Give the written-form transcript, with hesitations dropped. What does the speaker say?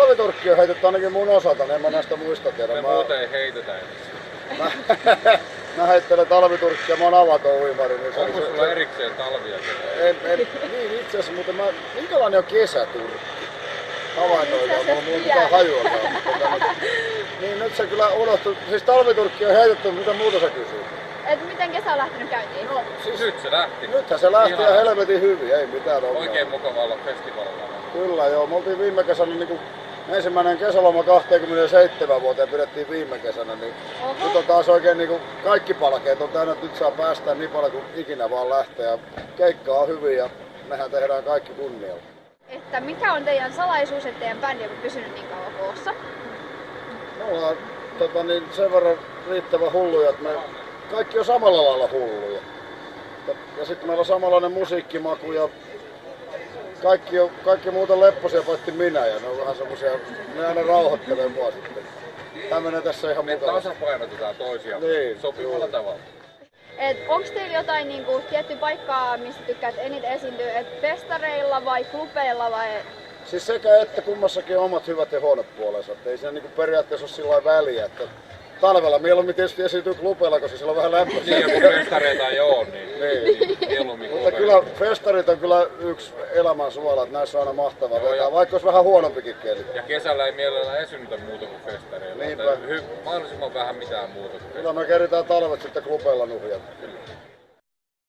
talviturkki on heitetty ainakin mun osalta, en mä näistä muista tiedä. Me muuten ei heitetä edes. Mä heittelen talviturkkia, mä oon avaton uimari. Niin onko sulla erikseen talvia? Niin itse asiassa, mutta minkälainen on kesäturkki? Havainnoidaan, mulla pitää hajuilla. Niin nyt se kyllä unohtui. Siis talviturkki on heitetty, mitä muuta sä kysyt? Et miten kesä on lähtenyt käyntiin? No, siis nyt se lähti. Nythän se lähti ja helvetin hyvin, ei mitään ongelmaa. Oikein mukava olla festivaalilla. Kyllä joo, me oltiin viime kesänä niin ensimmäinen kesäloma 27 vuoteen pidettiin viime kesänä, niin nyt on taas oikein niin kaikki palkeet on täynnä, nyt saa päästä niin paljon kuin ikinä vaan lähtee ja keikka on hyvin ja mehän tehdään kaikki kunnialla. Että mikä on teidän salaisuus, että teidän bändi on pysynyt niin kauan koossa? Me ollaan sen verran riittävän hulluja, että me kaikki on samalla lailla hulluja. Ja sitten meillä on samanlainen musiikkimaku ja kaikki muuten lepposia paitsi minä ja ne on vähän semmosia, ne aina rauhoittelee mua sitten. Tää menee tässä ihan mukavasti. Me tasapainotetaan toisiaan niin, sopivalla tavalla. Onko teillä jotain niinku, tiettyä paikkaa, missä tykkäät eniten esiintyä? Festareilla vai klubeilla vai? Siis sekä että kummassakin on omat hyvät ja huonot puolensa. Ei siinä niinku periaatteessa ole sillä väliä. Että talvella mieluummin tietysti esiintyy klubeilla, koska siellä on vähän lämpöä. Niin, ja kun festareita ei oo, niin mieluummin mutta kyllä festarit on kyllä yksi elämän suola, että näissä on aina mahtavaa vetää, vaikka olisi vähän huonompikin keli. Ja kesällä ei mielellään esiinnytä muuta kuin festareilla. Niinpä. Mahdollisimman vähän mitään muuta. Kyllä me keritään talvet sitten klubeilla nuhjata.